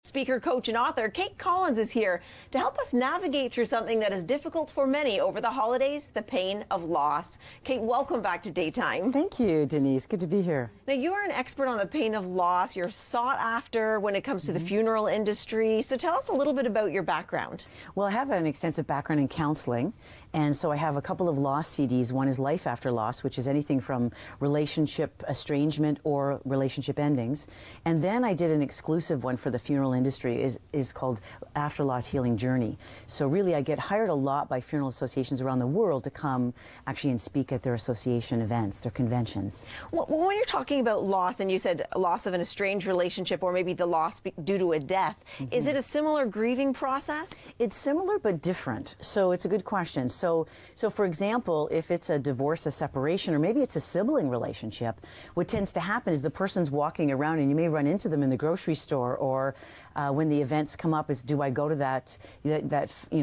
Speaker, coach, and author Kate Collins is here to help us navigate through something that is difficult for many over the holidays, the pain of loss. Kate, welcome back to Daytime. Thank you, Denise. Good to be here. Now, you are an expert on the pain of loss. You're sought after when it comes to the funeral industry. So tell us a little bit about your background. Well, I have an extensive background in counseling, and so I have a couple of loss CDs. One is Life After Loss, which is anything from relationship estrangement or relationship endings. And then I did an exclusive one for the funeral industry is called After Loss Healing Journey. So really I get hired a lot by funeral associations around the world to come actually and speak at their association events, their conventions. Well, when you're talking about loss, and you said loss of an estranged relationship or maybe the loss due to a death, is it a similar grieving process? It's similar but different. So it's a good question. So for example, if it's a divorce, a separation, or maybe it's a sibling relationship, what tends to happen is the person's walking around and you may run into them in the grocery store, or when the events come up, is do I go to that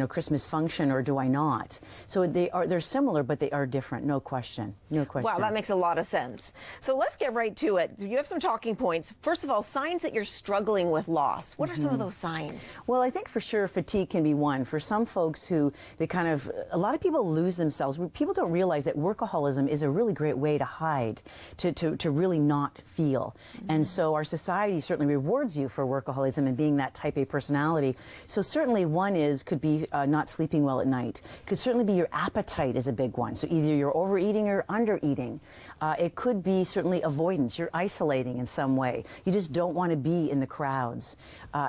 Christmas function or do I not? So they're similar, but they are different. No question. No question. Wow, that makes a lot of sense. So let's get right to it. You have some talking points. First of all, signs that you're struggling with loss. What are some of those signs? Well, I think for sure fatigue can be one. For some folks who a lot of people lose themselves. People don't realize that workaholism is a really great way to hide, to really not feel. And so our society certainly rewards you for workaholism and being that type A personality. So certainly one could be not sleeping well at night. Could certainly be your appetite is a big one. So either you're overeating or undereating. It could be certainly avoidance. You're isolating in some way. You just don't want to be in the crowds.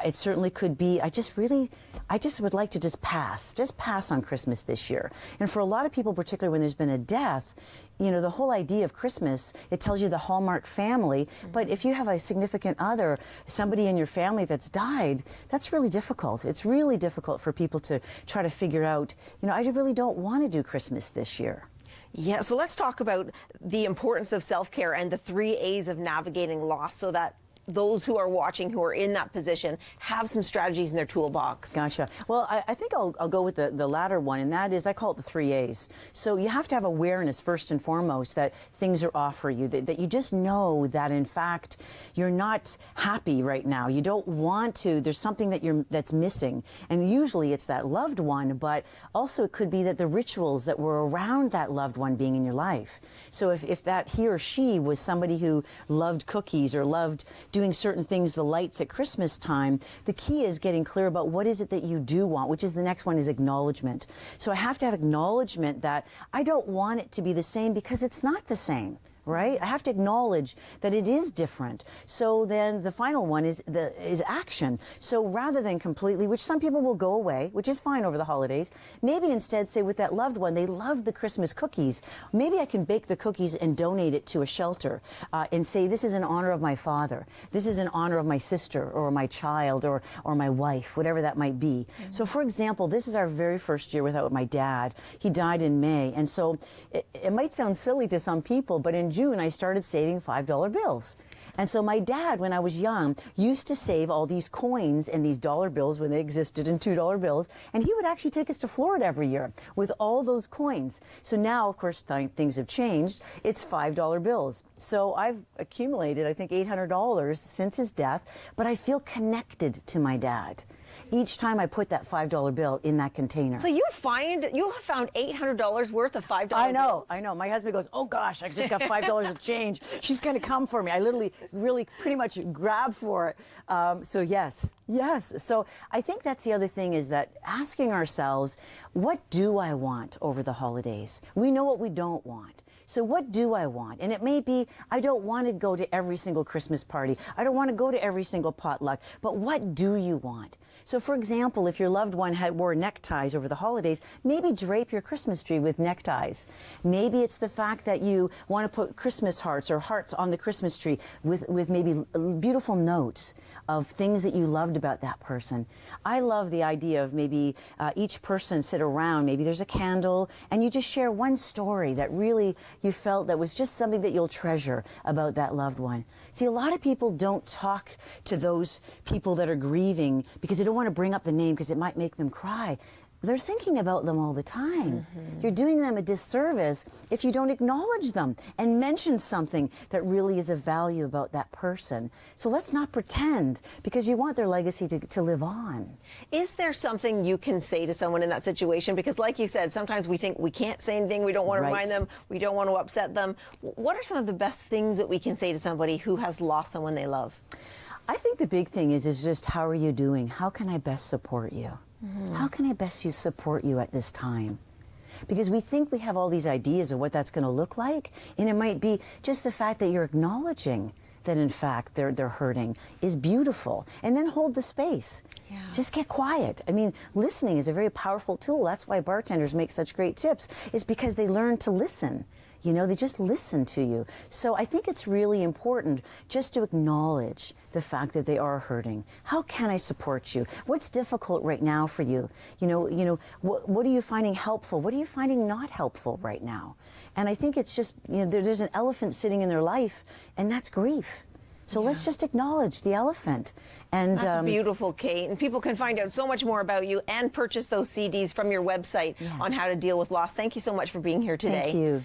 It certainly could be, I just would like to just pass on Christmas this year. And for a lot of people, particularly when there's been a death, the whole idea of Christmas, it tells you the Hallmark family, but if you have a significant other, somebody in your family that's died, that's really difficult. It's really difficult for people to try to figure out, I really don't want to do Christmas this year. Yeah, so let's talk about the importance of self-care and the 3 A's of navigating loss so that those who are watching, who are in that position, have some strategies in their toolbox. Gotcha. Well, I think I'll go with the latter one, and that is, I call it the 3 A's. So you have to have awareness first and foremost that things are off for you, that you just know that in fact you're not happy right now. You don't want to. There's something that's missing, and usually it's that loved one, but also it could be that the rituals that were around that loved one being in your life. So if that he or she was somebody who loved cookies or loved doing certain things, the lights at Christmas time, the key is getting clear about what is it that you do want, which is the next one is acknowledgement. So I have to have acknowledgement that I don't want it to be the same because it's not the same. Right? I have to acknowledge that it is different. So then the final one is action. So rather than completely, which some people will go away, which is fine over the holidays, maybe instead say with that loved one, they loved the Christmas cookies. Maybe I can bake the cookies and donate it to a shelter and say, this is in honor of my father. This is in honor of my sister or my child or my wife, whatever that might be. So for example, this is our very first year without my dad. He died in May. And so it might sound silly to some people, but in June, I started saving $5 bills. And so my dad, when I was young, used to save all these coins and these dollar bills when they existed in $2 bills. And he would actually take us to Florida every year with all those coins. So now, of course, things have changed. It's $5 bills. So I've accumulated, I think, $800 since his death, but I feel connected to my dad each time I put that $5 bill in that container. So you have found $800 worth of $5 bills. I know. My husband goes, oh gosh, I just got $5 of change. She's going to come for me. I literally, really pretty much grab for it. So yes. So I think that's the other thing, is that asking ourselves, what do I want over the holidays? We know what we don't want. So what do I want? And it may be, I don't want to go to every single Christmas party. I don't want to go to every single potluck. But what do you want? So for example, if your loved one wore neckties over the holidays, maybe drape your Christmas tree with neckties. Maybe it's the fact that you want to put Christmas hearts or hearts on the Christmas tree with maybe beautiful notes of things that you loved about that person. I love the idea of maybe each person sit around, maybe there's a candle, and you just share one story that really you felt that was just something that you'll treasure about that loved one. See, a lot of people don't talk to those people that are grieving because they don't want to bring up the name because it might make them cry. they're thinking about them all the time. You're doing them a disservice if you don't acknowledge them and mention something that really is of value about that person. So let's not pretend, because you want their legacy to live on. Is there something you can say to someone in that situation? Because like you said, sometimes we think we can't say anything, we don't want to Right. remind them, we don't want to upset them. What are some of the best things that we can say to somebody who has lost someone they love? I think the big thing is just how are you doing? How can I best support you? How can I best support you at this time? Because we think we have all these ideas of what that's going to look like, and it might be just the fact that you're acknowledging that in fact they're hurting is beautiful, and then hold the space. Yeah. Just get quiet. I mean, listening is a very powerful tool. That's why bartenders make such great tips, is because they learn to listen. You know, they just listen to you. So I think it's really important just to acknowledge the fact that they are hurting. How can I support you? What's difficult right now for you? What are you finding helpful? What are you finding not helpful right now? And I think it's just, there's an elephant sitting in their life, and that's grief. So let's just acknowledge the elephant. And That's beautiful, Kate. And people can find out so much more about you and purchase those CDs from your website on how to deal with loss. Thank you so much for being here today. Thank you.